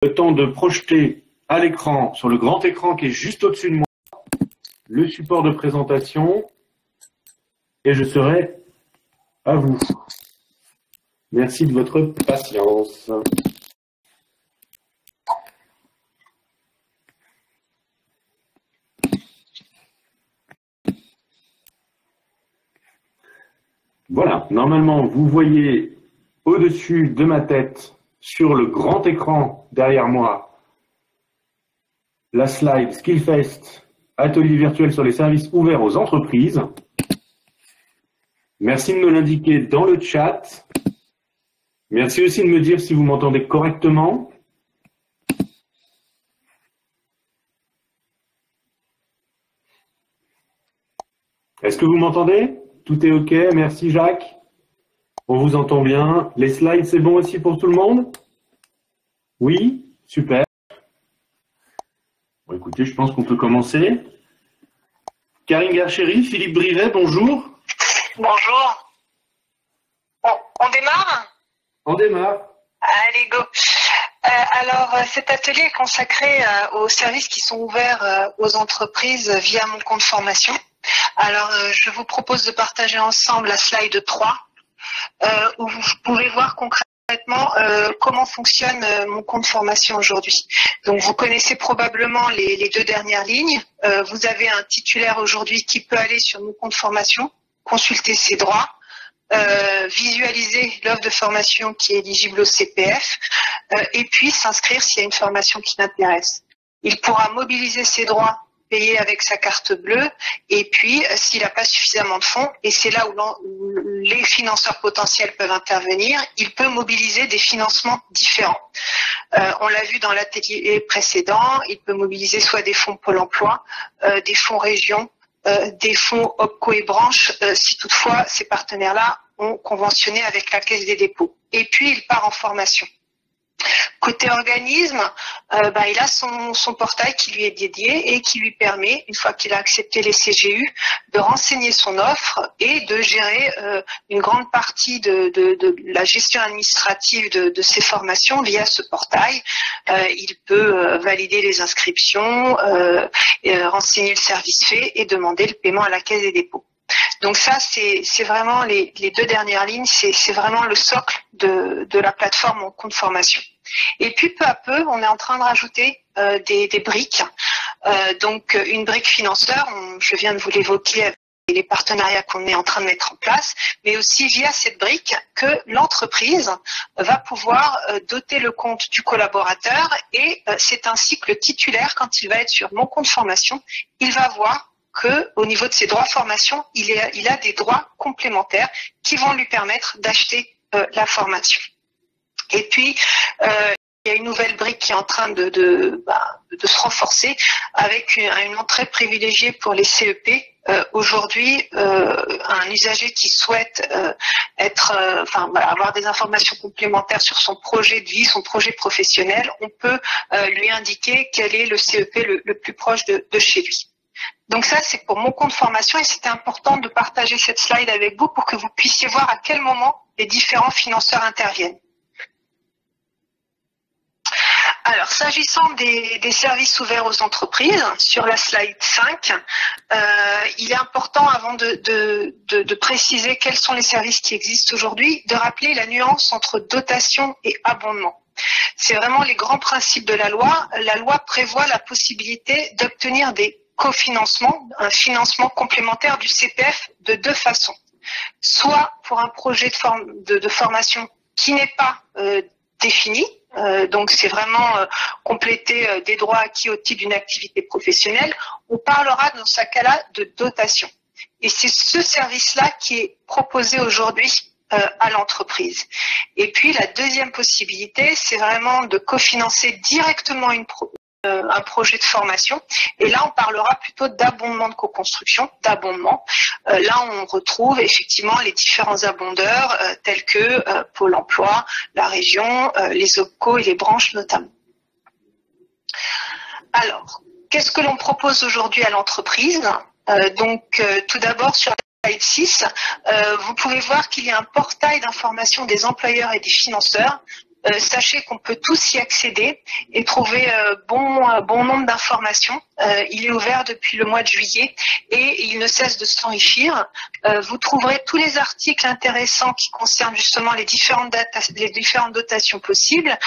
Le temps de projeter à l'écran, sur le grand écran qui est juste au-dessus de moi, le support de présentation et je serai à vous. Merci de votre patience. Voilà, normalement vous voyez au-dessus de ma tête, sur le grand écran derrière moi, la slide Skillfest, atelier virtuel sur les services ouverts aux entreprises. Merci de me l'indiquer dans le chat. Merci aussi de me dire si vous m'entendez correctement. Est-ce que vous m'entendez? Tout est OK, merci Jacques. On vous entend bien. Les slides, c'est bon aussi pour tout le monde? Oui? Super. Bon, écoutez, je pense qu'on peut commencer. Karine Garchéry, Philippe Brivet, bonjour. Bonjour. On démarre? On démarre. Allez, go. Alors, cet atelier est consacré aux services qui sont ouverts aux entreprises via mon compte formation. Alors, je vous propose de partager ensemble la slide 3, où vous pouvez voir concrètement comment fonctionne mon compte formation aujourd'hui. Donc, vous connaissez probablement les deux dernières lignes. Vous avez un titulaire aujourd'hui qui peut aller sur mon compte formation, consulter ses droits, visualiser l'offre de formation qui est éligible au CPF et puis s'inscrire s'il y a une formation qui l'intéresse. Il pourra mobiliser ses droits, payer avec sa carte bleue et puis s'il n'a pas suffisamment de fonds, et c'est là où les financeurs potentiels peuvent intervenir, il peut mobiliser des financements différents. On l'a vu dans l'atelier précédent, il peut mobiliser soit des fonds Pôle emploi, des fonds région, des fonds OPCO et branches, si toutefois ces partenaires-là ont conventionné avec la Caisse des dépôts. Et puis il part en formation. Côté organisme, il a son portail qui lui est dédié et qui lui permet, une fois qu'il a accepté les CGU, de renseigner son offre et de gérer une grande partie de la gestion administrative de ses formations via ce portail. Il peut valider les inscriptions, renseigner le service fait et demander le paiement à la Caisse des dépôts. Donc ça, c'est vraiment les deux dernières lignes, c'est vraiment le socle de la plateforme en compte formation. Et puis peu à peu, on est en train de rajouter des briques. Donc une brique financeur, je viens de vous l'évoquer avec les partenariats qu'on est en train de mettre en place, mais aussi via cette brique que l'entreprise va pouvoir doter le compte du collaborateur et c'est ainsi que le titulaire, quand il va être sur mon compte formation, il va voir que au niveau de ses droits formation, il a des droits complémentaires qui vont lui permettre d'acheter la formation. Et puis, il y a une nouvelle brique qui est en train de se renforcer avec une entrée privilégiée pour les CEP. Aujourd'hui, un usager qui souhaite avoir des informations complémentaires sur son projet de vie, son projet professionnel, on peut lui indiquer quel est le CEP le plus proche de chez lui. Donc ça, c'est pour mon compte formation et c'était important de partager cette slide avec vous pour que vous puissiez voir à quel moment les différents financeurs interviennent. Alors, s'agissant des services ouverts aux entreprises, sur la slide 5, il est important, avant de préciser quels sont les services qui existent aujourd'hui, de rappeler la nuance entre dotation et abondement. C'est vraiment les grands principes de la loi. La loi prévoit la possibilité d'obtenir des cofinancements, un financement complémentaire du CPF de deux façons. Soit pour un projet de formation qui n'est pas défini, donc c'est vraiment compléter des droits acquis au titre d'une activité professionnelle, on parlera dans ce cas-là de dotation. Et c'est ce service-là qui est proposé aujourd'hui à l'entreprise. Et puis la deuxième possibilité, c'est vraiment de cofinancer directement un projet de formation. Et là, on parlera plutôt d'abondement de co-construction, d'abondement. Là, on retrouve effectivement les différents abondeurs tels que Pôle emploi, la région, les OPCO et les branches notamment. Alors, qu'est-ce que l'on propose aujourd'hui à l'entreprise? Tout d'abord, sur slide 6, vous pouvez voir qu'il y a un portail d'information des employeurs et des financeurs Sachez qu'on peut tous y accéder et trouver bon nombre d'informations. Il est ouvert depuis le mois de juillet et il ne cesse de s'enrichir. Vous trouverez tous les articles intéressants qui concernent justement les différentes dotations possibles,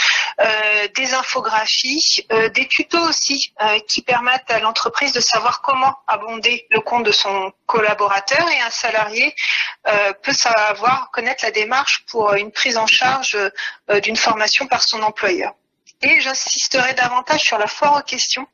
des infographies, des tutos aussi qui permettent à l'entreprise de savoir comment abonder le compte de son collaborateur, et un salarié peut connaître la démarche pour une prise en charge d'une formation par son employeur. Et j'insisterai davantage sur la foire aux questions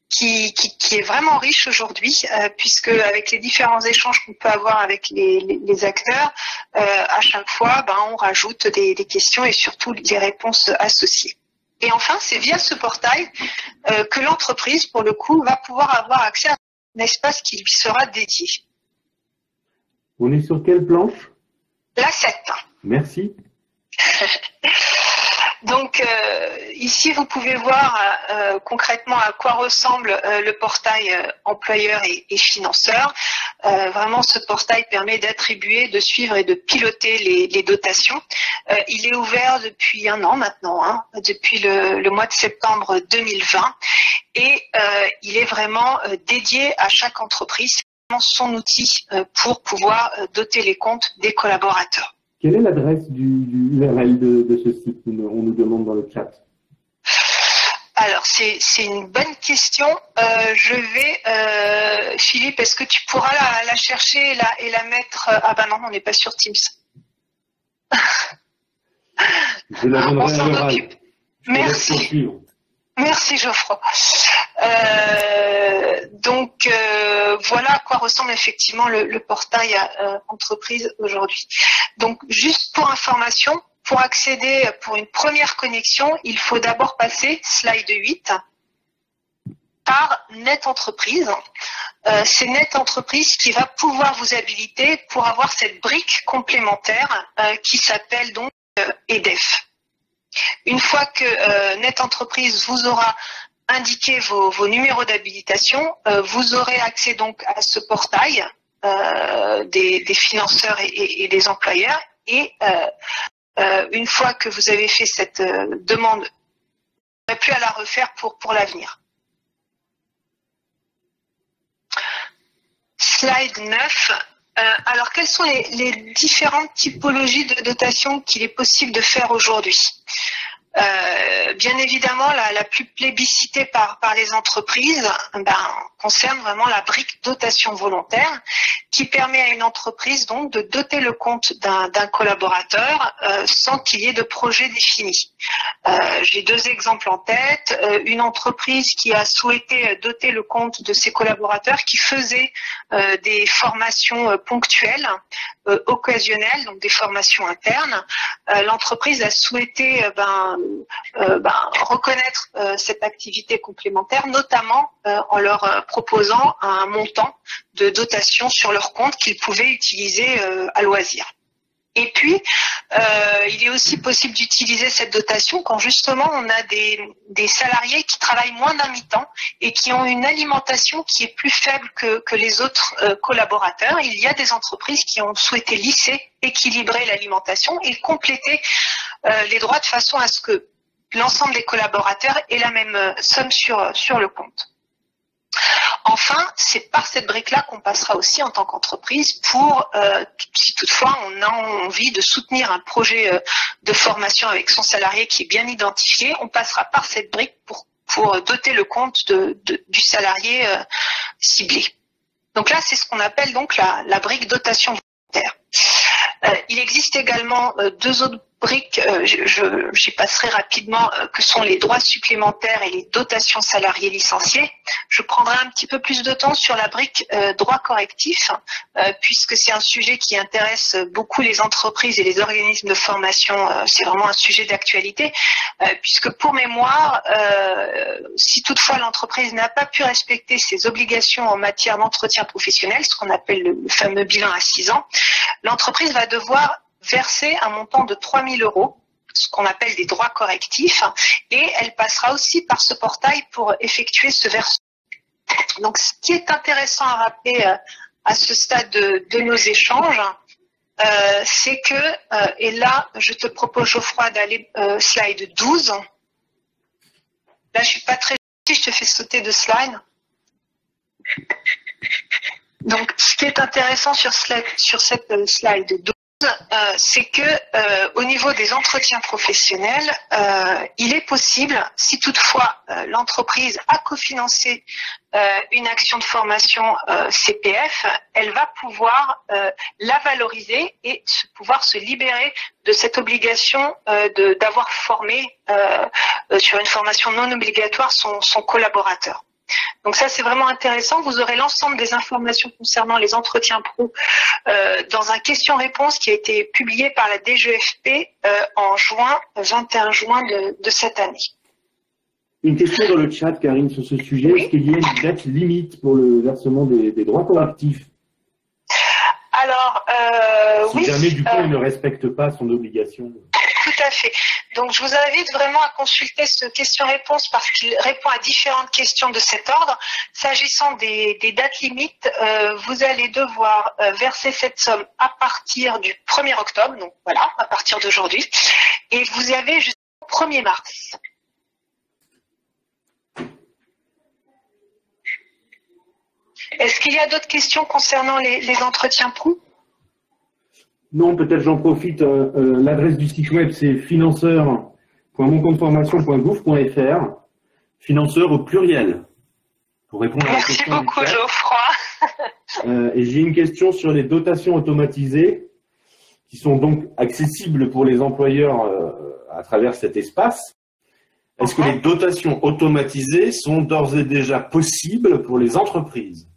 qui est vraiment riche aujourd'hui, puisque avec les différents échanges qu'on peut avoir avec les acteurs, à chaque fois, on rajoute des questions et surtout des réponses associées. Et enfin, c'est via ce portail que l'entreprise, pour le coup, va pouvoir avoir accès à un espace qui lui sera dédié. On est sur quelle planche? La 7. Merci. Donc ici, vous pouvez voir concrètement à quoi ressemble le portail employeur et financeur. Vraiment, ce portail permet d'attribuer, de suivre et de piloter les dotations. Il est ouvert depuis un an maintenant, depuis le mois de septembre 2020, et il est vraiment dédié à chaque entreprise. C'est vraiment son outil pour pouvoir doter les comptes des collaborateurs. Quelle est l'adresse du URL de ce site? On nous demande dans le chat. Alors, c'est une bonne question. Je vais, Philippe, est-ce que tu pourras la chercher et la mettre? Ah ben non, on n'est pas sur Teams. Je la donnerai à l'oral. Merci. Merci Geoffroy. Donc voilà à quoi ressemble effectivement le portail entreprise aujourd'hui. Donc juste pour information, pour accéder pour une première connexion, il faut d'abord passer, slide 8, par Net Entreprise. C'est Net Entreprise qui va pouvoir vous habiliter pour avoir cette brique complémentaire qui s'appelle donc EDEF. Une fois que Net Entreprise vous aura indiqué vos numéros d'habilitation, vous aurez accès donc à ce portail des financeurs et des employeurs. Et une fois que vous avez fait cette demande, vous n'aurez plus à la refaire pour l'avenir. Slide 9. Alors, quelles sont les différentes typologies de dotation qu'il est possible de faire aujourd'hui? Bien évidemment, la plus plébiscitée par les entreprises concerne vraiment la brique dotation volontaire, qui permet à une entreprise donc de doter le compte d'un collaborateur sans qu'il y ait de projet défini. J'ai deux exemples en tête. Une entreprise qui a souhaité doter le compte de ses collaborateurs qui faisaient des formations ponctuelles, occasionnelles, donc des formations internes. L'entreprise a souhaité reconnaître cette activité complémentaire, notamment en leur proposant un montant de dotation sur leur compte qu'ils pouvaient utiliser à loisir. Et puis, il est aussi possible d'utiliser cette dotation quand justement on a des salariés qui travaillent moins d'un mi-temps et qui ont une alimentation qui est plus faible que les autres collaborateurs. Il y a des entreprises qui ont souhaité lisser, équilibrer l'alimentation et compléter les droits de façon à ce que l'ensemble des collaborateurs aient la même somme sur le compte. Enfin, c'est par cette brique-là qu'on passera aussi en tant qu'entreprise pour, si toutefois on a envie de soutenir un projet de formation avec son salarié qui est bien identifié, on passera par cette brique pour doter le compte du salarié ciblé. Donc là, c'est ce qu'on appelle donc la brique dotation volontaire. Il existe également deux autres briques, j'y passerai rapidement, que sont les droits supplémentaires et les dotations salariés licenciés. Je prendrai un petit peu plus de temps sur la brique droits correctifs, puisque c'est un sujet qui intéresse beaucoup les entreprises et les organismes de formation. C'est vraiment un sujet d'actualité, puisque pour mémoire, si toutefois l'entreprise n'a pas pu respecter ses obligations en matière d'entretien professionnel, ce qu'on appelle le fameux bilan à 6 ans, l'entreprise va devoir verser un montant de 3 000 €, ce qu'on appelle des droits correctifs, et elle passera aussi par ce portail pour effectuer ce versement. Donc, ce qui est intéressant à rappeler à ce stade de nos échanges, c'est que, et là, je te propose, Geoffroy, d'aller slide 12. Là, je suis pas très gentille, je te fais sauter de slide. Donc, ce qui est intéressant sur cette slide 12, c'est que au niveau des entretiens professionnels, il est possible, si toutefois l'entreprise a cofinancé une action de formation CPF, elle va pouvoir la valoriser et pouvoir se libérer de cette obligation d'avoir formé sur une formation non obligatoire son collaborateur. Donc ça, c'est vraiment intéressant. Vous aurez l'ensemble des informations concernant les entretiens pro dans un question-réponse qui a été publié par la DGFP en 21 juin de cette année. Une question dans le chat, Karine, sur ce sujet. Oui. Est-ce qu'il y a une date limite pour le versement des droits correctifs? Alors, si oui. jamais, du coup, on ne respecte pas son obligation. Tout à fait. Donc, je vous invite vraiment à consulter ce question-réponse parce qu'il répond à différentes questions de cet ordre. S'agissant des dates limites, vous allez devoir verser cette somme à partir du 1er octobre, donc voilà, à partir d'aujourd'hui, et vous avez jusqu'au 1er mars. Est-ce qu'il y a d'autres questions concernant les entretiens pro? Non, peut-être j'en profite. L'adresse du site web, c'est financeur.moncompteformation.gouv.fr. Financeur au pluriel. Pour répondre à la question. Merci beaucoup, Geoffroy. Et j'ai une question sur les dotations automatisées, qui sont donc accessibles pour les employeurs à travers cet espace. Est-ce que les dotations automatisées sont d'ores et déjà possibles pour les entreprises?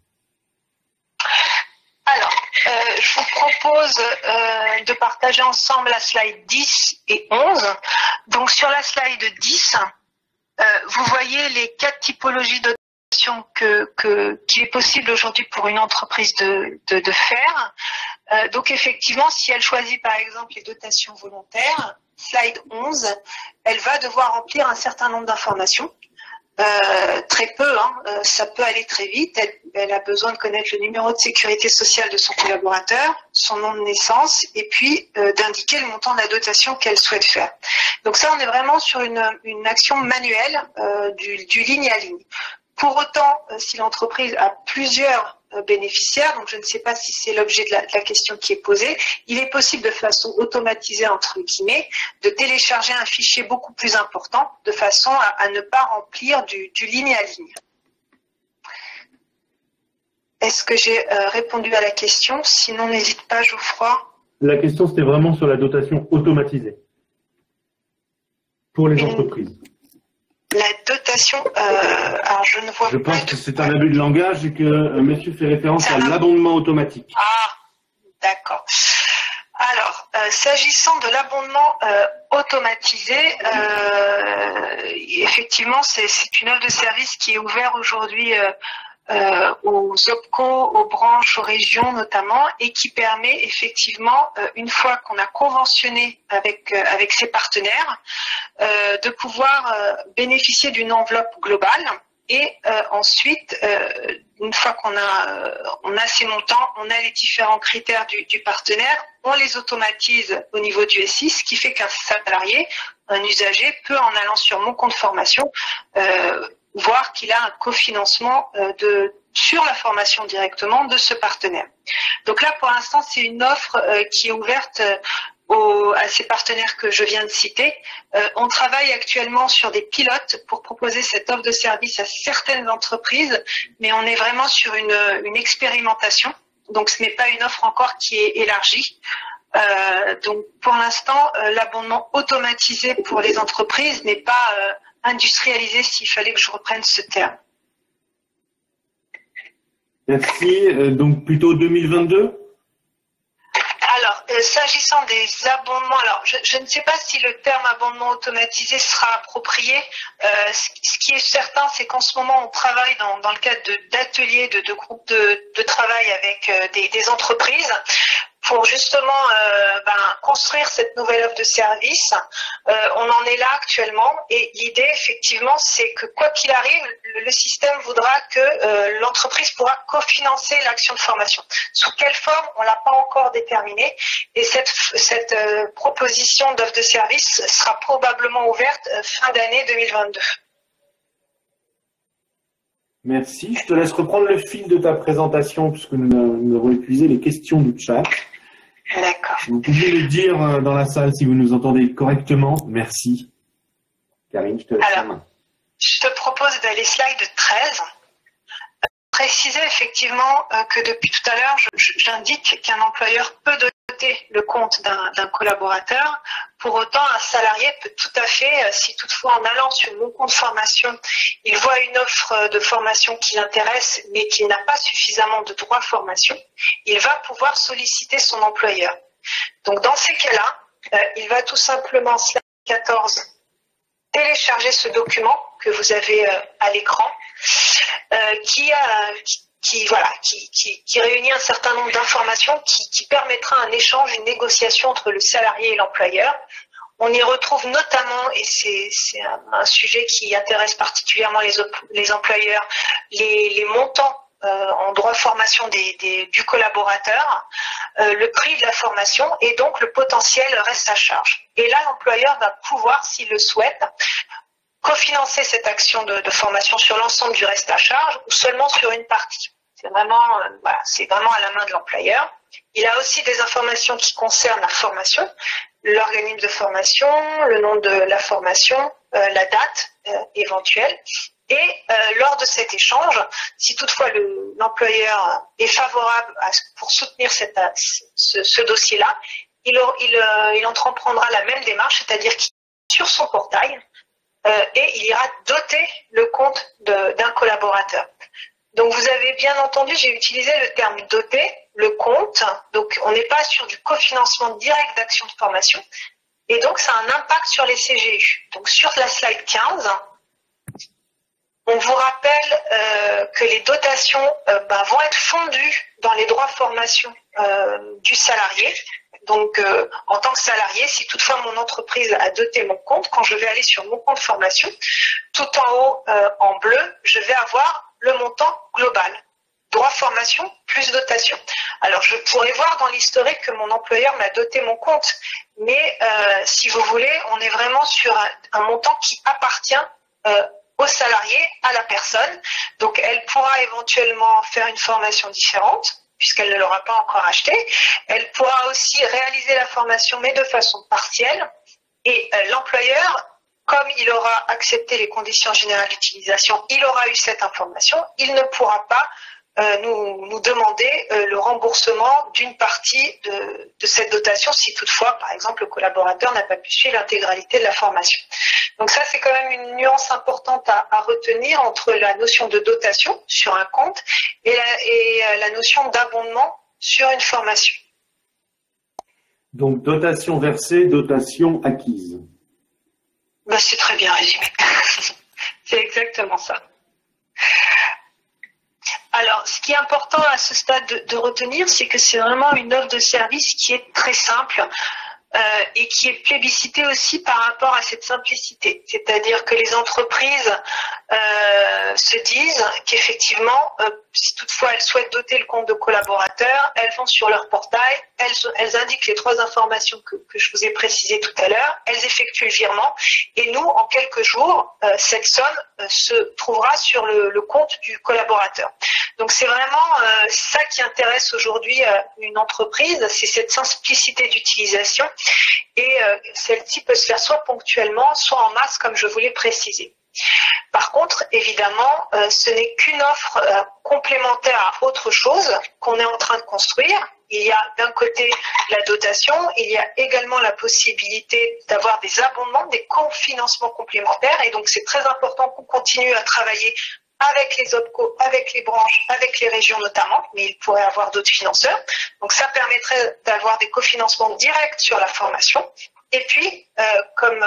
Alors, je vous propose de partager ensemble la slide 10 et 11. Donc, sur la slide 10, vous voyez les 4 typologies de dotations qu'il est possible aujourd'hui pour une entreprise de faire. Donc, effectivement, si elle choisit par exemple les dotations volontaires, slide 11, elle va devoir remplir un certain nombre d'informations. Très peu, ça peut aller très vite. Elle a besoin de connaître le numéro de sécurité sociale de son collaborateur, son nom de naissance, et puis d'indiquer le montant de la dotation qu'elle souhaite faire. Donc ça, on est vraiment sur une action manuelle du ligne à ligne. Pour autant, si l'entreprise a plusieurs bénéficiaires, donc je ne sais pas si c'est l'objet de la question qui est posée, il est possible de façon automatisée, entre guillemets, de télécharger un fichier beaucoup plus important de façon à ne pas remplir du ligne à ligne. Est-ce que j'ai répondu à la question? Sinon, n'hésite pas, Geoffroy. La question, c'était vraiment sur la dotation automatisée pour les entreprises. La dotation, alors je ne vois pas. Je pense que c'est un abus de langage et que monsieur fait référence à l'abondement automatique. Ah, d'accord. Alors, s'agissant de l'abondement automatisé, effectivement, c'est une offre de service qui est ouverte aujourd'hui aux OPCO, aux branches, aux régions notamment, et qui permet effectivement, une fois qu'on a conventionné avec ses partenaires, de pouvoir bénéficier d'une enveloppe globale. Et ensuite, une fois qu'on a ces montants, on a les différents critères du partenaire, on les automatise au niveau du SI, ce qui fait qu'un salarié, un usager, peut, en allant sur mon compte formation, voir qu'il a un cofinancement sur la formation directement de ce partenaire. Donc là, pour l'instant, c'est une offre qui est ouverte à ces partenaires que je viens de citer. On travaille actuellement sur des pilotes pour proposer cette offre de service à certaines entreprises, mais on est vraiment sur une expérimentation. Donc ce n'est pas une offre encore qui est élargie. Donc pour l'instant, l'abondement automatisé pour les entreprises n'est pas industrialisé, s'il fallait que je reprenne ce terme. Merci. Donc plutôt 2022? Alors, s'agissant des abondements, alors je ne sais pas si le terme abondement automatisé sera approprié. Ce qui est certain, c'est qu'en ce moment, on travaille dans le cadre d'ateliers, de groupes de travail avec des entreprises pour justement construire cette nouvelle offre de service. On en est là actuellement et l'idée effectivement c'est que quoi qu'il arrive, le système voudra que l'entreprise pourra cofinancer l'action de formation. Sous quelle forme, on l'a pas encore déterminé et cette proposition d'offre de service sera probablement ouverte fin d'année 2022. Merci. Je te laisse reprendre le fil de ta présentation puisque nous avons épuisé les questions du chat. D'accord. Vous pouvez le dire dans la salle si vous nous entendez correctement. Merci. Karine, je te laisse la main. Je te propose d'aller slide 13. Préciser effectivement que depuis tout à l'heure, j'indique qu'un employeur peut doter le compte d'un collaborateur. Pour autant, un salarié peut tout à fait, si toutefois en allant sur mon compte formation, il voit une offre de formation qui l'intéresse, mais qu'il n'a pas suffisamment de droits formation, il va pouvoir solliciter son employeur. Donc dans ces cas-là, il va tout simplement, slide 14, télécharger ce document que vous avez à l'écran, qui réunit un certain nombre d'informations qui permettra un échange, une négociation entre le salarié et l'employeur. On y retrouve notamment, et c'est un sujet qui intéresse particulièrement les employeurs, les montants en droit de formation du collaborateur, le prix de la formation et donc le potentiel reste à charge. Et là, l'employeur va pouvoir, s'il le souhaite, cofinancer cette action de formation sur l'ensemble du reste à charge ou seulement sur une partie. C'est vraiment à la main de l'employeur. Il a aussi des informations qui concernent la formation, l'organisme de formation, le nom de la formation, la date éventuelle. Et lors de cet échange, si toutefois l'employeur est favorable pour soutenir ce dossier-là, il entreprendra la même démarche, c'est-à-dire qu'il sur son portail et il ira doter le compte d'un collaborateur. Donc vous avez bien entendu, j'ai utilisé le terme doter, le compte, donc on n'est pas sur du cofinancement direct d'actions de formation, et donc ça a un impact sur les CGU. Donc sur la slide 15, on vous rappelle que les dotations vont être fondues dans les droits de formation du salarié. Donc, en tant que salarié, si toutefois mon entreprise a doté mon compte, quand je vais aller sur mon compte formation, tout en haut en bleu, je vais avoir le montant global. Droit formation plus dotation. Alors, je pourrais voir dans l'historique que mon employeur m'a doté mon compte, mais si vous voulez, on est vraiment sur un montant qui appartient au salarié, à la personne. Donc, elle pourra éventuellement faire une formation différente, puisqu'elle ne l'aura pas encore acheté. Elle pourra aussi réaliser la formation, mais de façon partielle. Et l'employeur, comme il aura accepté les conditions générales d'utilisation, il aura eu cette information, il ne pourra pas nous demander le remboursement d'une partie de cette dotation si toutefois, par exemple, le collaborateur n'a pas pu suivre l'intégralité de la formation. Donc ça, c'est quand même une nuance importante à retenir entre la notion de dotation sur un compte et la notion d'abondement sur une formation. Donc dotation versée, dotation acquise. C'est très bien résumé. C'est exactement ça. Alors, ce qui est important à ce stade de retenir, c'est que c'est vraiment une offre de service qui est très simple et qui est plébiscitée aussi par rapport à cette simplicité. C'est-à-dire que les entreprises se disent qu'effectivement, si toutefois elles souhaitent doter le compte de collaborateurs, elles vont sur leur portail, elles indiquent les 3 informations que je vous ai précisées tout à l'heure, elles effectuent le virement et nous, en quelques jours, cette somme se trouvera sur le compte du collaborateur. Donc c'est vraiment ça qui intéresse aujourd'hui une entreprise, c'est cette simplicité d'utilisation et celle-ci peut se faire soit ponctuellement, soit en masse comme je vous l'ai précisé. Par contre, évidemment, ce n'est qu'une offre complémentaire à autre chose qu'on est en train de construire. Il y a d'un côté la dotation, il y a également la possibilité d'avoir des abondements, des cofinancements complémentaires et donc c'est très important qu'on continue à travailler avec les OPCO, avec les branches, avec les régions notamment, mais il pourrait y avoir d'autres financeurs. Donc ça permettrait d'avoir des cofinancements directs sur la formation. Et puis, comme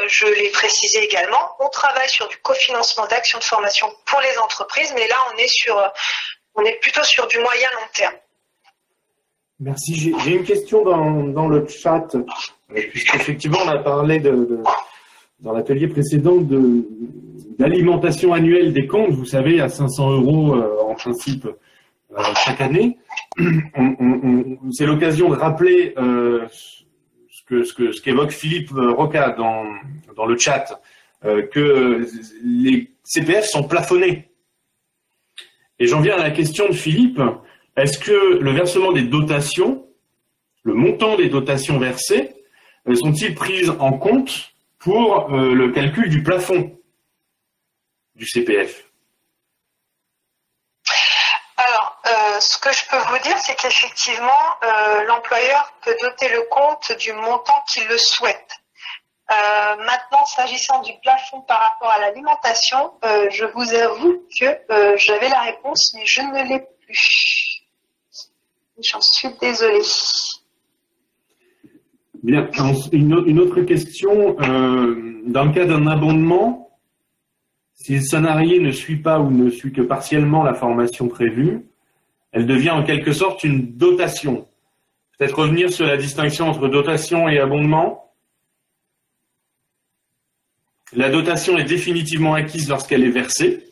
je l'ai précisé également, on travaille sur du cofinancement d'actions de formation pour les entreprises, mais là on est plutôt sur du moyen long terme. Merci. J'ai une question dans le chat, puisqu'effectivement on a parlé dans l'atelier précédent d'alimentation annuelle des comptes, vous savez, à 500 € en principe chaque année. C'est l'occasion de rappeler ce qu'évoque Philippe Roca dans le chat, que les CPF sont plafonnés. Et j'en viens à la question de Philippe. Est-ce que le versement des dotations, le montant des dotations versées, sont-ils prises en compte pour le calcul du plafond du CPF? Alors, ce que je peux vous dire, c'est qu'effectivement, l'employeur peut doter le compte du montant qu'il le souhaite. Maintenant, s'agissant du plafond par rapport à l'alimentation, je vous avoue que j'avais la réponse, mais je ne l'ai plus. J'en suis désolée. Bien. Une autre question. Dans le cas d'un abondement, si le salarié ne suit pas ou ne suit que partiellement la formation prévue, elle devient en quelque sorte une dotation. Peut-être revenir sur la distinction entre dotation et abondement. La dotation est définitivement acquise lorsqu'elle est versée.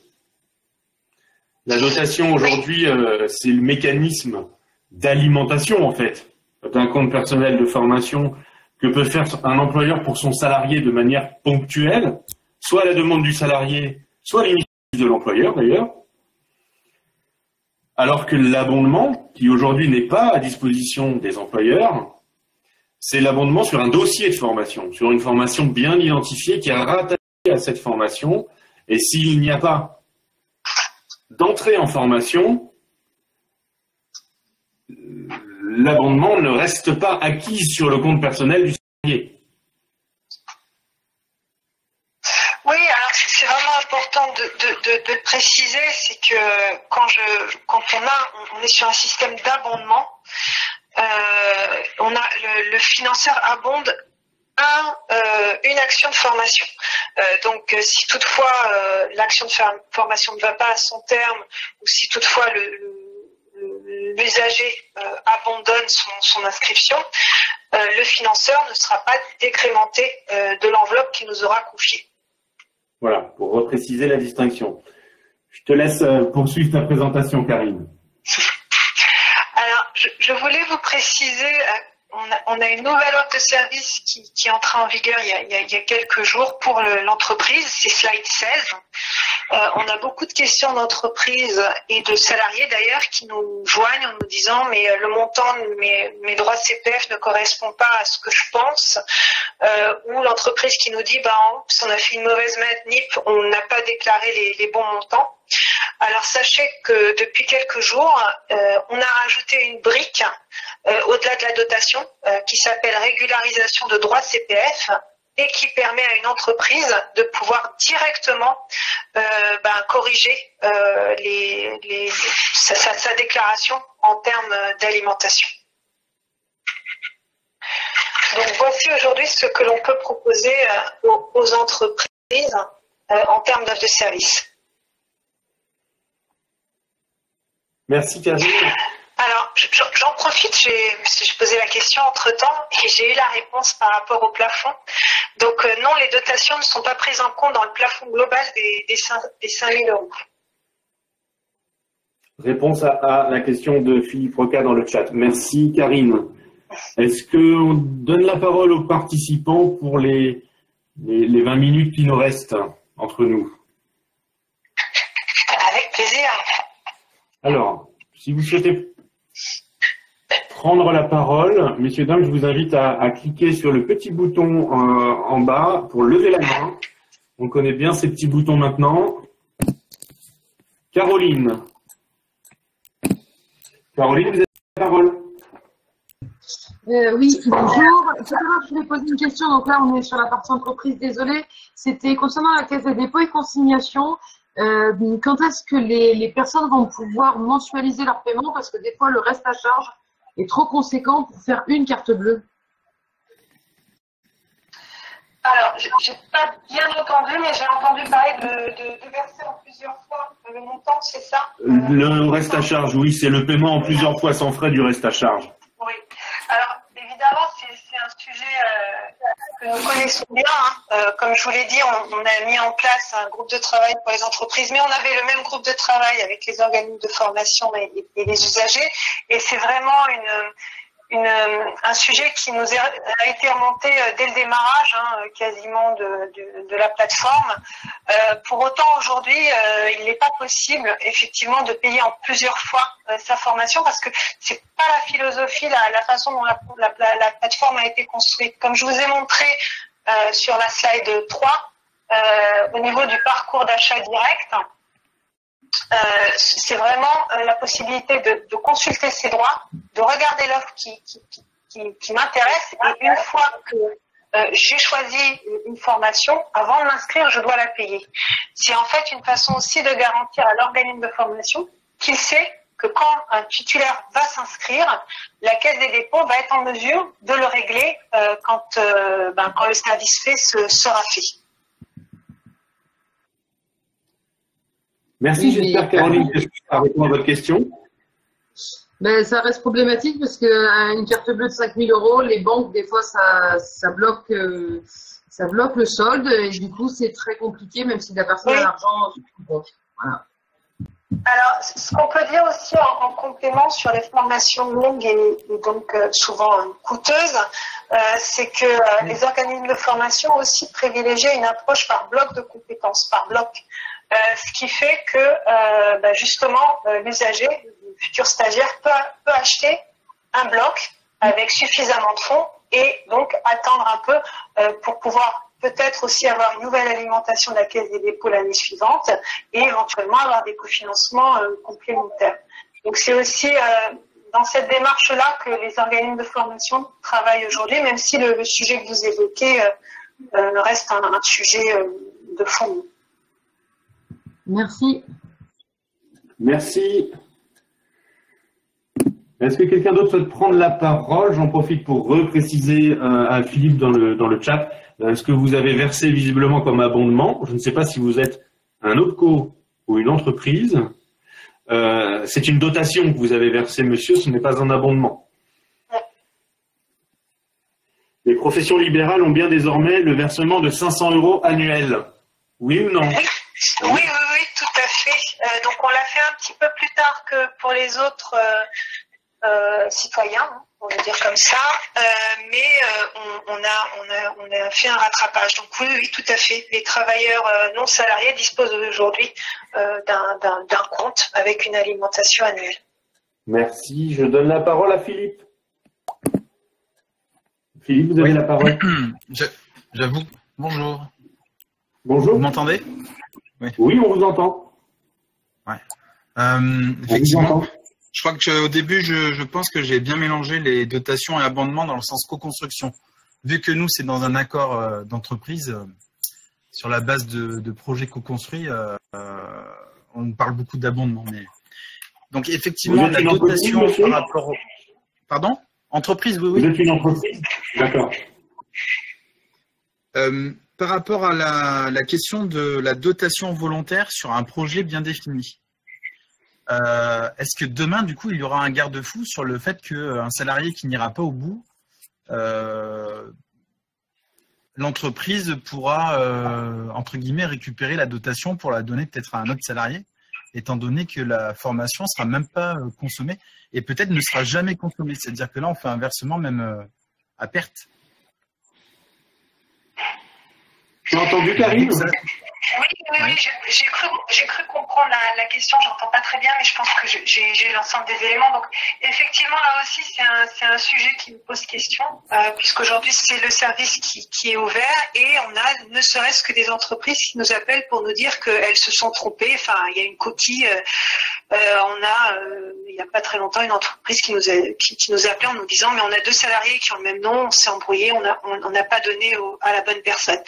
La dotation aujourd'hui, c'est le mécanisme d'alimentation en fait d'un compte personnel de formation que peut faire un employeur pour son salarié de manière ponctuelle, soit à la demande du salarié, soit à l'initiative de l'employeur d'ailleurs. Alors que l'abondement, qui aujourd'hui n'est pas à disposition des employeurs, c'est l'abondement sur un dossier de formation, sur une formation bien identifiée qui est rattachée à cette formation. Et s'il n'y a pas d'entrée en formation, l'abondement ne reste pas acquis sur le compte personnel du salarié. Oui, alors c'est vraiment important de le préciser, c'est que quand on est sur un système d'abondement, le financeur abonde une action de formation. Donc si toutefois l'action de formation ne va pas à son terme, ou si toutefois l'usager abandonne son inscription, le financeur ne sera pas décrémenté de l'enveloppe qu'il nous aura confiée. Voilà, pour repréciser la distinction. Je te laisse poursuivre ta présentation, Karine. Alors, je voulais vous préciser, on a une nouvelle offre de service qui est entrée en vigueur il y a quelques jours pour l'entreprise, c'est slide 16. On a beaucoup de questions d'entreprises et de salariés d'ailleurs qui nous joignent en nous disant mais le montant de mes droits CPF ne correspond pas à ce que je pense, ou l'entreprise qui nous dit on a fait une mauvaise manip, on n'a pas déclaré les bons montants. Alors sachez que depuis quelques jours, on a rajouté une brique au-delà de la dotation qui s'appelle régularisation de droits CPF et qui permet à une entreprise de pouvoir directement corriger sa déclaration en termes d'alimentation. Donc voici aujourd'hui ce que l'on peut proposer aux entreprises en termes d'offre de service. Merci Karine. Alors, j'en profite, j'ai posé la question entre-temps et j'ai eu la réponse par rapport au plafond. Donc non, les dotations ne sont pas prises en compte dans le plafond global des 5 000 €. Réponse à la question de Philippe Roca dans le chat. Merci Karine. Est-ce qu'on donne la parole aux participants pour les 20 minutes qui nous restent entre nous? Avec plaisir. Alors, si vous souhaitez prendre la parole, messieurs, dames, je vous invite à cliquer sur le petit bouton en bas pour lever la main. On connaît bien ces petits boutons maintenant. Caroline. Caroline, vous avez la parole. Oui, bonjour. Je voulais poser une question. Donc là, on est sur la partie entreprise. Désolée. C'était concernant la caisse des dépôts et consignations. Quand est-ce que les personnes vont pouvoir mensualiser leur paiement? Parce que des fois, le reste à charge est trop conséquent pour faire une carte bleue. Alors, je n'ai pas bien entendu, mais j'ai entendu parler de verser en plusieurs fois le montant, c'est ça? Le reste à charge, oui, c'est le paiement en plusieurs fois sans frais du reste à charge. sujet que nous connaissons bien. Comme je vous l'ai dit, on a mis en place un groupe de travail pour les entreprises, mais on avait le même groupe de travail avec les organismes de formation et les usagers. Et c'est vraiment un sujet qui nous a été remonté dès le démarrage, quasiment de la plateforme. Pour autant, aujourd'hui, il n'est pas possible, effectivement, de payer en plusieurs fois sa formation parce que c'est pas la philosophie, la façon dont la plateforme a été construite. Comme je vous ai montré sur la slide 3, au niveau du parcours d'achat direct, c'est vraiment la possibilité de consulter ses droits, de regarder l'offre qui m'intéresse, et une fois que j'ai choisi une formation, avant de m'inscrire, je dois la payer. C'est en fait une façon aussi de garantir à l'organisme de formation qu'il sait que quand un titulaire va s'inscrire, la Caisse des dépôts va être en mesure de le régler quand le service fait sera fait. Merci, j'espère Caroline que je peux répondre à votre question. Ben, ça reste problématique parce qu'une carte bleue de 5 000 €, les banques, des fois, ça bloque le solde et du coup, c'est très compliqué, même si la personne a l'argent sur son compte. Voilà. Alors, ce qu'on peut dire aussi en complément sur les formations longues et donc souvent coûteuses, c'est que les organismes de formation aussi privilégient une approche par bloc de compétences, par bloc. Ce qui fait que justement l'usager, le futur stagiaire peut acheter un bloc avec suffisamment de fonds et donc attendre un peu pour pouvoir peut-être aussi avoir une nouvelle alimentation de la Caisse des dépôts l'année suivante et éventuellement avoir des cofinancements complémentaires. Donc c'est aussi dans cette démarche-là que les organismes de formation travaillent aujourd'hui, même si le sujet que vous évoquez reste un sujet de fond. Merci. Merci. Est-ce que quelqu'un d'autre souhaite prendre la parole? J'en profite pour repréciser à Philippe dans le chat ce que vous avez versé visiblement comme abondement. Je ne sais pas si vous êtes un OPCO ou une entreprise. C'est une dotation que vous avez versée, monsieur, ce n'est pas un abondement. Les professions libérales ont bien désormais le versement de 500 € annuels. Oui ou non? Oui, tout à fait. Donc on l'a fait un petit peu plus tard que pour les autres citoyens, on va dire comme ça, mais on a fait un rattrapage. Donc oui, tout à fait. Les travailleurs non salariés disposent aujourd'hui d'un compte avec une alimentation annuelle. Merci. Je donne la parole à Philippe. Philippe, vous avez la parole. J'avoue. Bonjour. Bonjour. Vous m'entendez? Oui, on vous entend. Ouais. Effectivement, je crois qu'au début, je pense que j'ai bien mélangé les dotations et abondements dans le sens co-construction. Vu que nous, c'est dans un accord d'entreprise, sur la base de projets co-construits, on parle beaucoup d'abondement. Mais... Donc, effectivement, la dotation par rapport au... Pardon? Entreprise, oui. Vous êtes une entreprise? D'accord. Par rapport à la question de la dotation volontaire sur un projet bien défini, est-ce que demain, du coup, il y aura un garde-fou sur le fait qu'un salarié qui n'ira pas au bout, l'entreprise pourra, entre guillemets, récupérer la dotation pour la donner peut-être à un autre salarié, étant donné que la formation ne sera même pas consommée et peut-être ne sera jamais consommée. C'est-à-dire que là, on fait un versement même à perte. Tu as entendu, Karine? Oui, j'ai cru comprendre la question, j'entends pas très bien, mais je pense que j'ai l'ensemble des éléments. Donc, effectivement, là aussi, c'est un sujet qui me pose question, puisqu'aujourd'hui, c'est le service qui est ouvert et on a ne serait-ce que des entreprises qui nous appellent pour nous dire qu'elles se sont trompées. Enfin, il y a une coquille. Il n'y a pas très longtemps, une entreprise qui nous appelait en nous disant mais on a 2 salariés qui ont le même nom, on s'est embrouillé, on n'a pas donné à la bonne personne.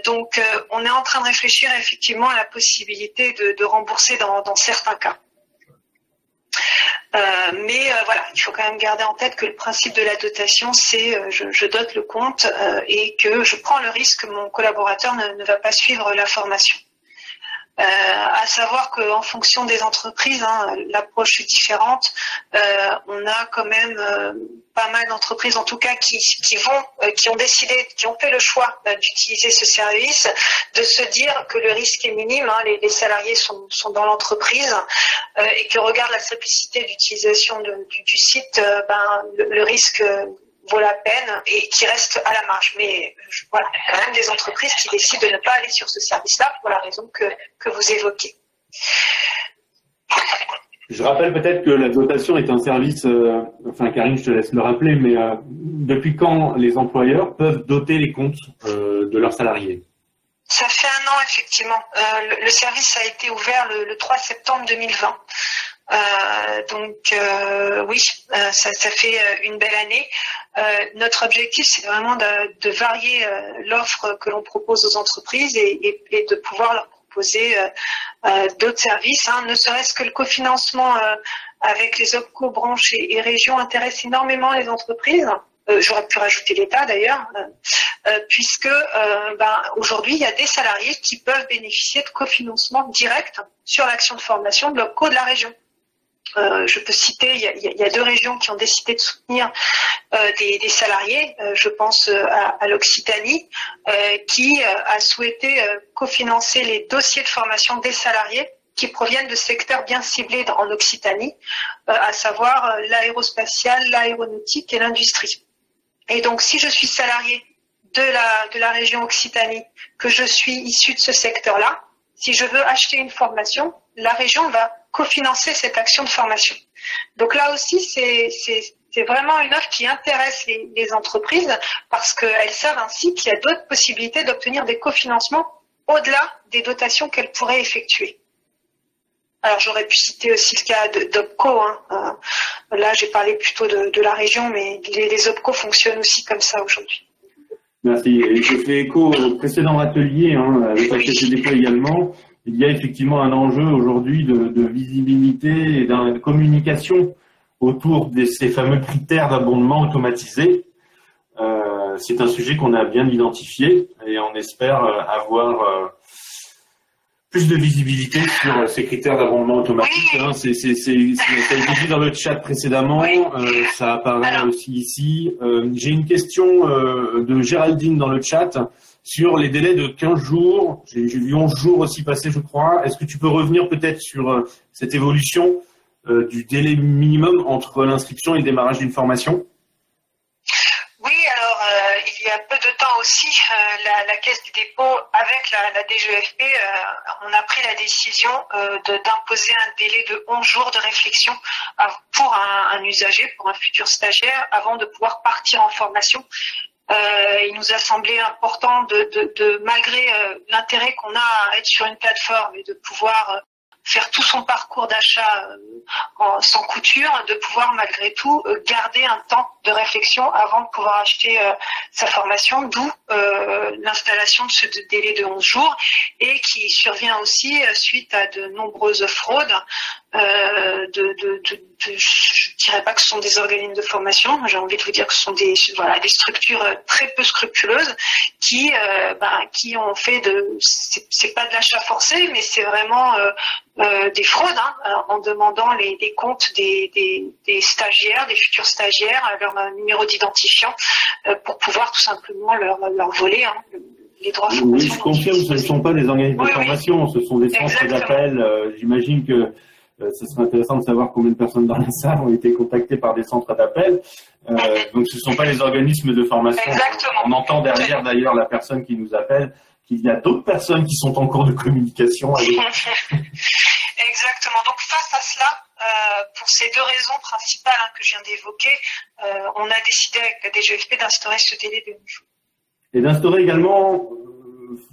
Donc, on est en train de réfléchir effectivement à la possibilité de rembourser dans certains cas. Mais voilà, il faut quand même garder en tête que le principe de la dotation, c'est je dote le compte et que je prends le risque que mon collaborateur ne va pas suivre la formation. À savoir qu'en fonction des entreprises, l'approche est différente. On a quand même pas mal d'entreprises, en tout cas, qui ont décidé, qui ont fait le choix d'utiliser ce service, de se dire que le risque est minime. Les salariés sont dans l'entreprise et que regarde la simplicité d'utilisation du site, le risque vaut la peine et qui reste à la marge. Mais voilà, il y a quand même des entreprises qui décident de ne pas aller sur ce service-là pour la raison que vous évoquez. Je rappelle peut-être que la dotation est un service, Karine, je te laisse le rappeler, mais depuis quand les employeurs peuvent doter les comptes de leurs salariés? Ça fait 1 an, effectivement. Le service a été ouvert le 3 septembre 2020. Oui, ça fait une belle année. Notre objectif, c'est vraiment de varier l'offre que l'on propose aux entreprises et de pouvoir leur proposer d'autres services, ne serait-ce que le cofinancement avec les OPCO, branches et régions intéresse énormément les entreprises. J'aurais pu rajouter l'État d'ailleurs, puisque aujourd'hui, il y a des salariés qui peuvent bénéficier de cofinancement direct sur l'action de formation de l'OPCO de la région. Je peux citer, il y a 2 régions qui ont décidé de soutenir des salariés. Je pense à l'Occitanie, qui a souhaité cofinancer les dossiers de formation des salariés qui proviennent de secteurs bien ciblés en Occitanie, à savoir l'aérospatiale, l'aéronautique et l'industrie. Et donc, si je suis salarié de la région Occitanie, que je suis issu de ce secteur-là, si je veux acheter une formation, la région va cofinancer cette action de formation. Donc là aussi, c'est vraiment une offre qui intéresse les entreprises parce qu'elles savent ainsi qu'il y a d'autres possibilités d'obtenir des cofinancements au-delà des dotations qu'elles pourraient effectuer. Alors j'aurais pu citer aussi le cas d'OPCO. Là, j'ai parlé plutôt de la région, mais les OPCO fonctionnent aussi comme ça aujourd'hui. Merci. Et je fais écho au précédent atelier avec la Caisse des dépôts également. Il y a effectivement un enjeu aujourd'hui de visibilité et de communication autour de ces fameux critères d'abondement automatisés. C'est un sujet qu'on a bien identifié et on espère avoir plus de visibilité sur ces critères d'abondement automatique. Ça a été dit dans le chat précédemment, ça apparaît aussi ici. J'ai une question de Géraldine dans le chat sur les délais de 15 jours. J'ai vu 11 jours aussi passer, je crois. Est-ce que tu peux revenir peut-être sur cette évolution du délai minimum entre l'inscription et le démarrage d'une formation? Oui, alors il y a peu de temps aussi, la Caisse du dépôt avec la DGEFP, on a pris la décision d'imposer un délai de 11 jours de réflexion pour un usager, pour un futur stagiaire, avant de pouvoir partir en formation. Il nous a semblé important de malgré l'intérêt qu'on a à être sur une plateforme et de pouvoir faire tout son parcours d'achat sans couture, de pouvoir malgré tout garder un temps de réflexion avant de pouvoir acheter sa formation, d'où l'installation de ce délai de 11 jours et qui survient aussi suite à de nombreuses fraudes. Je dirais pas que ce sont des organismes de formation, j'ai envie de vous dire que ce sont des structures très peu scrupuleuses qui ont fait c'est pas de l'achat forcé, mais c'est vraiment des fraudes en demandant les comptes des stagiaires, des futurs stagiaires, leur numéro d'identifiant pour pouvoir tout simplement leur voler les droits de formation. Oui, je confirme, ce ne sont pas des organismes de formation, ce sont des centres d'appel. J'imagine que ce serait intéressant de savoir combien de personnes dans la salle ont été contactées par des centres d'appel. Donc ce ne sont pas les organismes de formation. Exactement. On entend derrière d'ailleurs la personne qui nous appelle qu'il y a d'autres personnes qui sont en cours de communication avec. Exactement. Donc face à cela, pour ces 2 raisons principales que je viens d'évoquer, on a décidé avec la DGEFP d'instaurer ce délai de 11 jours. Et d'instaurer également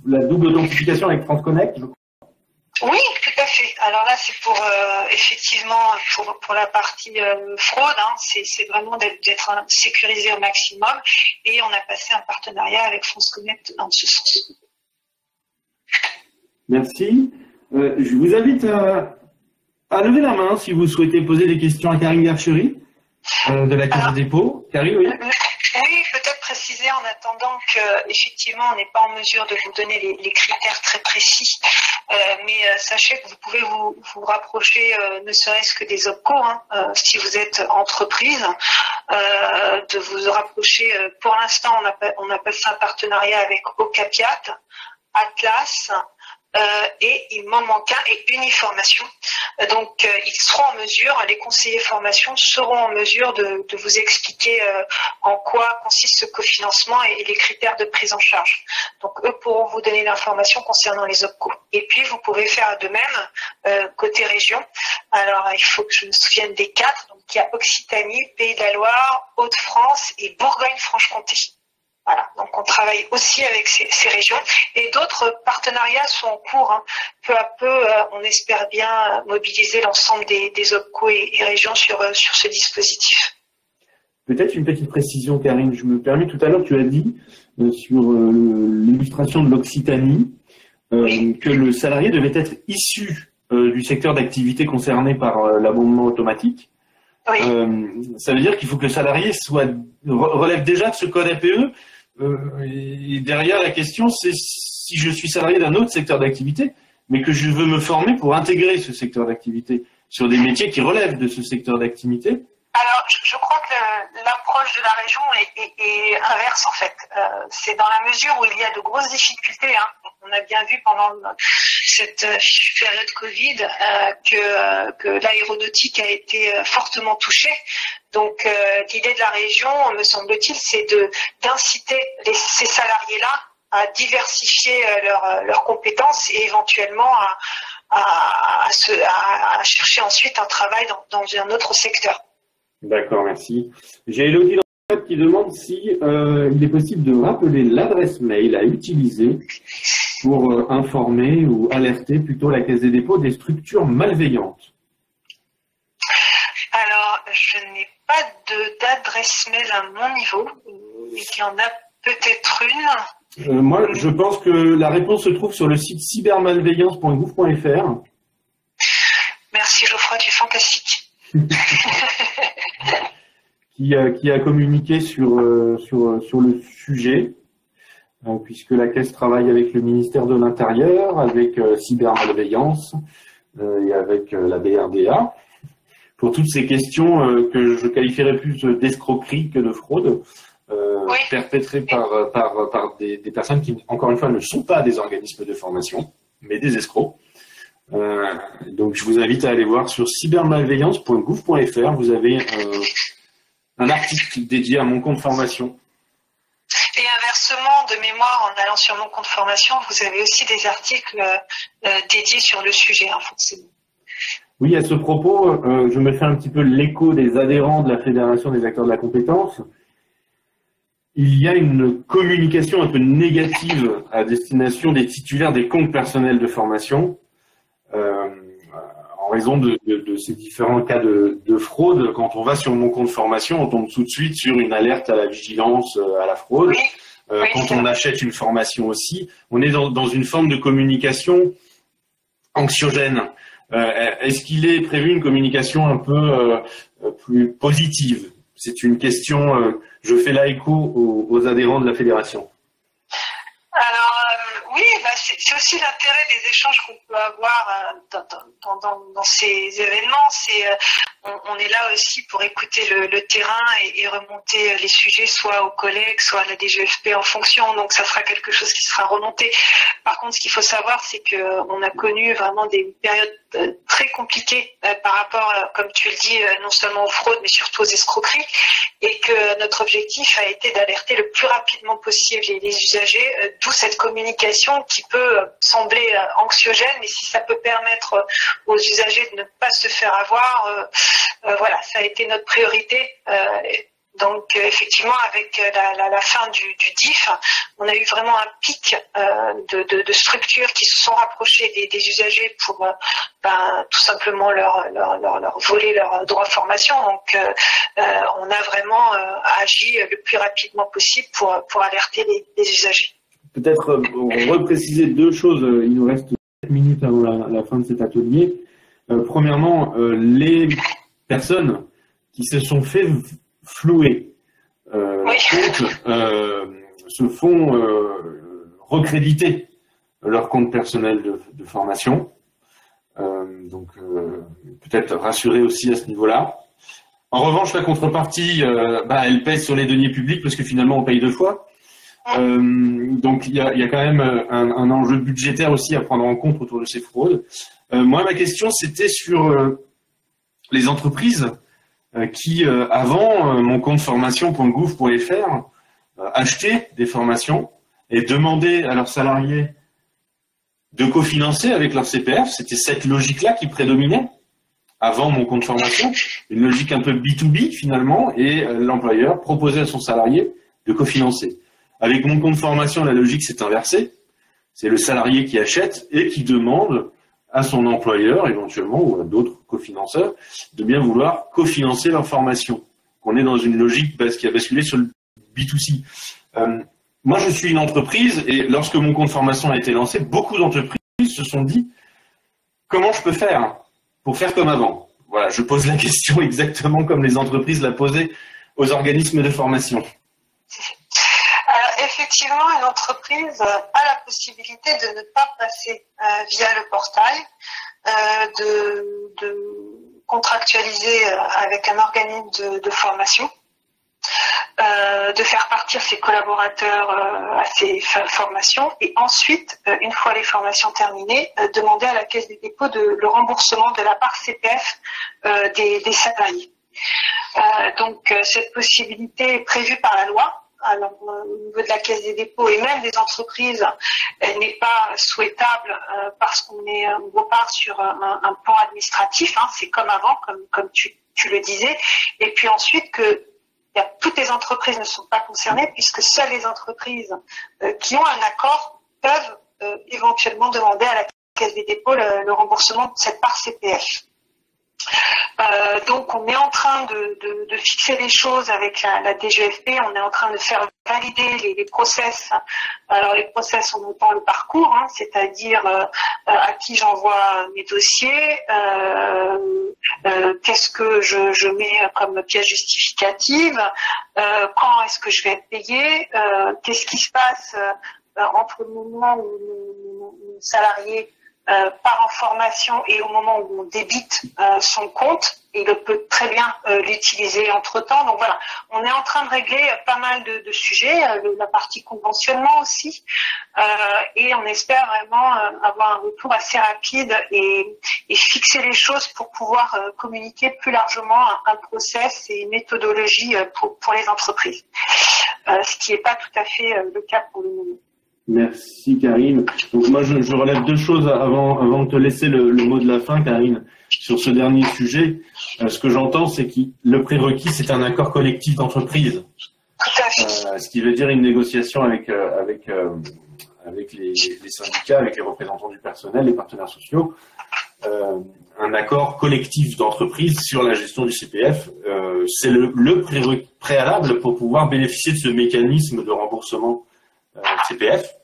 la double authentification avec France Connect, je crois. Oui, tout à fait. Alors là, c'est pour effectivement pour la partie fraude, c'est vraiment d'être sécurisé au maximum. Et on a passé un partenariat avec France Connect dans ce sens. Merci. Je vous invite à lever la main si vous souhaitez poser des questions à Karine Garchery de la Caisse des dépôts. Karine, oui. Oui, peut-être préciser en attendant que effectivement on n'est pas en mesure de vous donner les critères très précis, mais sachez que vous pouvez vous rapprocher, ne serait-ce que des OPCO, si vous êtes entreprise, de vous rapprocher. Pour l'instant, on appelle ça un partenariat avec Ocapiat, Atlas. Et il m'en manque un, et Uniformation. Donc, ils seront en mesure, les conseillers formation seront en mesure de vous expliquer en quoi consiste ce cofinancement et les critères de prise en charge. Donc, eux pourront vous donner l'information concernant les OPCO. Et puis, vous pouvez faire de même côté région. Alors, il faut que je me souvienne des 4. Donc, il y a Occitanie, Pays de la Loire, Hauts-de-France et Bourgogne-Franche-Comté. Voilà, donc on travaille aussi avec ces régions et d'autres partenariats sont en cours. Peu à peu, on espère bien mobiliser l'ensemble des OPCO et régions sur ce dispositif. Peut-être une petite précision, Karine. Je me permets, tout à l'heure, tu as dit sur l'illustration de l'Occitanie Oui. que le salarié devait être issu du secteur d'activité concerné par l'abondement automatique. Oui. Ça veut dire qu'il faut que le salarié relève déjà de ce code APE. Et derrière, la question, c'est si je suis salarié d'un autre secteur d'activité, mais que je veux me former pour intégrer ce secteur d'activité sur des métiers qui relèvent de ce secteur d'activité. Alors, je crois que l'approche de la région est inverse, en fait. C'est dans la mesure où il y a de grosses difficultés. On a bien vu pendant cette période Covid que l'aéronautique a été fortement touchée. Donc, l'idée de la région, me semble-t-il, c'est d'inciter ces salariés-là à diversifier leurs compétences et éventuellement à chercher ensuite un travail dans un autre secteur. D'accord, merci. J'ai Elodie dans le chat qui demande si il est possible de rappeler l'adresse mail à utiliser pour informer ou alerter plutôt la Caisse des dépôts des structures malveillantes. Alors, je n'ai pas d'adresse mail à mon niveau. Il y en a peut-être une. Moi, je pense que la réponse se trouve sur le site cybermalveillance.gouv.fr. Merci Geoffroy, tu es fantastique. qui a communiqué sur le sujet, puisque la Caisse travaille avec le ministère de l'Intérieur, avec cybermalveillance et avec la BRDA, pour toutes ces questions que je qualifierais plus d'escroquerie que de fraude, Oui. perpétrées par des personnes qui, encore une fois, ne sont pas des organismes de formation, mais des escrocs. Donc je vous invite à aller voir sur cybermalveillance.gouv.fr. Vous avez un article dédié à mon compte formation. Et inversement, de mémoire, en allant sur mon compte formation, vous avez aussi des articles dédiés sur le sujet, forcément. Oui, à ce propos, je me fais un petit peu l'écho des adhérents de la Fédération des acteurs de la compétence. Il y a une communication un peu négative à destination des titulaires des comptes personnels de formation. En raison de ces différents cas de fraude, quand on va sur mon compte formation, on tombe tout de suite sur une alerte à la vigilance, à la fraude. Oui. Oui, quand on achète une formation aussi, on est dans une forme de communication anxiogène. Est-ce qu'il est prévu une communication un peu plus positive? C'est une question, je fais là écho aux adhérents de la fédération. Alors, oui, c'est aussi l'intérêt des échanges qu'on peut avoir dans ces événements. On est là aussi pour écouter le terrain et remonter les sujets soit aux collègues, soit à la DGFP en fonction. Donc, ça sera quelque chose qui sera remonté. Par contre, ce qu'il faut savoir, c'est qu'on a connu vraiment des périodes très compliquées par rapport, comme tu le dis, non seulement aux fraudes, mais surtout aux escroqueries. Et que notre objectif a été d'alerter le plus rapidement possible les usagers, d'où cette communication qui peut sembler anxiogène, mais si ça peut permettre aux usagers de ne pas se faire avoir, voilà, ça a été notre priorité. Donc effectivement, avec la fin du DIF, on a eu vraiment un pic de structures qui se sont rapprochées des usagers pour tout simplement leur voler leur droit à formation. Donc on a vraiment agi le plus rapidement possible pour alerter les usagers. Peut-être repréciser deux choses. Il nous reste 7 minutes avant la fin de cet atelier. Premièrement, les personnes qui se sont fait flouer Oui. se font recréditer leur compte personnel de formation. Donc peut-être rassurer aussi à ce niveau-là. En revanche, la contrepartie, elle pèse sur les deniers publics parce que finalement on paye 2 fois. Donc il y a quand même un enjeu budgétaire aussi à prendre en compte autour de ces fraudes. Moi, ma question c'était sur les entreprises qui, avant mon compte formation.gouv.fr, achetaient des formations et demandaient à leurs salariés de cofinancer avec leur CPF. C'était cette logique-là qui prédominait avant mon compte formation, une logique un peu B2B finalement, et l'employeur proposait à son salarié de cofinancer. Avec mon compte formation, la logique s'est inversée. C'est le salarié qui achète et qui demande à son employeur, éventuellement, ou à d'autres cofinanceurs, de bien vouloir cofinancer leur formation. On est dans une logique qui a basculé sur le B2C. Moi, je suis une entreprise et lorsque mon compte formation a été lancé, beaucoup d'entreprises se sont dit « Comment je peux faire pour faire comme avant ?» Voilà, je pose la question exactement comme les entreprises la posaient aux organismes de formation. Alors, effectivement, une entreprise a la possibilité de ne pas passer via le portail, de contractualiser avec un organisme de formation, de faire partir ses collaborateurs à ces formations et ensuite, une fois les formations terminées, demander à la Caisse des dépôts le remboursement de la part CPF des salariés. Donc, cette possibilité est prévue par la loi. Alors, au niveau de la Caisse des dépôts et même des entreprises, elle n'est pas souhaitable parce qu'on repart sur un plan administratif. Hein, c'est comme avant, comme tu le disais. Et puis ensuite toutes les entreprises ne sont pas concernées puisque seules les entreprises qui ont un accord peuvent éventuellement demander à la Caisse des dépôts le remboursement de cette part CPF. Donc on est en train de fixer les choses avec la DGFP, on est en train de faire valider les process. Alors les process, on entend le parcours, hein, c'est-à-dire à qui j'envoie mes dossiers, qu'est-ce que je mets comme pièce justificative, quand est-ce que je vais être payé, qu'est-ce qui se passe entre le moment où mon salarié part en formation et au moment où on débite son compte, il peut très bien l'utiliser entre-temps. Donc voilà, on est en train de régler pas mal de sujets, la partie conventionnement aussi, et on espère vraiment avoir un retour assez rapide et fixer les choses pour pouvoir communiquer plus largement un process et une méthodologie pour les entreprises, ce qui n'est pas tout à fait le cas pour le moment. Merci Karine. Donc moi je relève 2 choses avant de te laisser le mot de la fin, Karine. Sur ce dernier sujet, ce que j'entends, c'est que le prérequis, c'est un accord collectif d'entreprise. Ce qui veut dire une négociation avec les syndicats, avec les représentants du personnel, les partenaires sociaux, un accord collectif d'entreprise sur la gestion du CPF. C'est le préalable pour pouvoir bénéficier de ce mécanisme de remboursement CPF.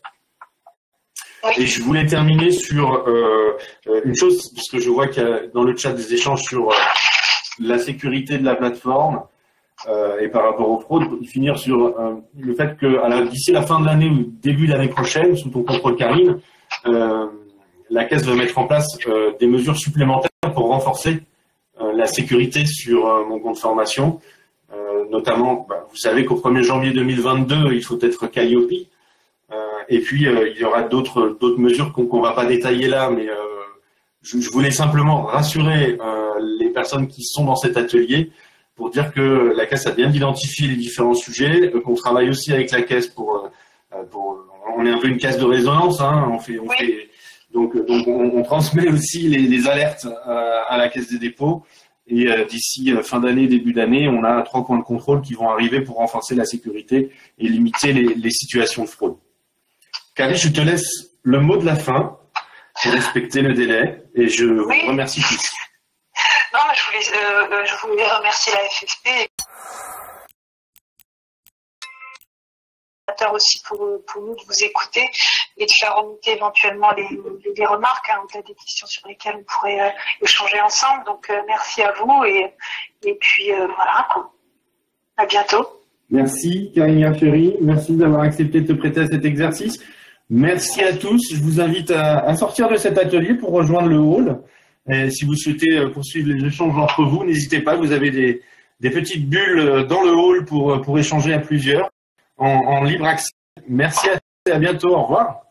Et je voulais terminer sur une chose, parce que je vois qu'il y a dans le chat des échanges sur la sécurité de la plateforme et par rapport aux fraudes, finir sur le fait que d'ici la fin de l'année ou début de l'année prochaine, sous ton contrôle Karine, la Caisse va mettre en place des mesures supplémentaires pour renforcer la sécurité sur mon compte formation. Notamment, vous savez qu'au 1er janvier 2022, il faut être Calliope. Et puis, il y aura d'autres mesures qu'on ne va pas détailler là, mais je voulais simplement rassurer les personnes qui sont dans cet atelier pour dire que la Caisse a bien identifié les différents sujets, qu'on travaille aussi avec la Caisse on est un peu une caisse de résonance, hein, donc on transmet aussi les alertes à la Caisse des dépôts. Et d'ici fin d'année, début d'année, on a 3 points de contrôle qui vont arriver pour renforcer la sécurité et limiter les situations de fraude. Karine, je te laisse le mot de la fin pour respecter le délai et je vous remercie tous. Non, mais je voulais remercier la FFP aussi pour nous de vous écouter et de faire remonter éventuellement les remarques, hein, au-delà des questions sur lesquelles on pourrait échanger ensemble. Donc merci à vous et puis voilà, à bientôt. Merci Karine Ferry, merci d'avoir accepté de te prêter à cet exercice. Merci à tous. Je vous invite à sortir de cet atelier pour rejoindre le hall Et si vous souhaitez poursuivre les échanges entre vous, n'hésitez pas. Vous avez des petites bulles dans le hall pour échanger à plusieurs en libre accès. Merci à bientôt. Au revoir.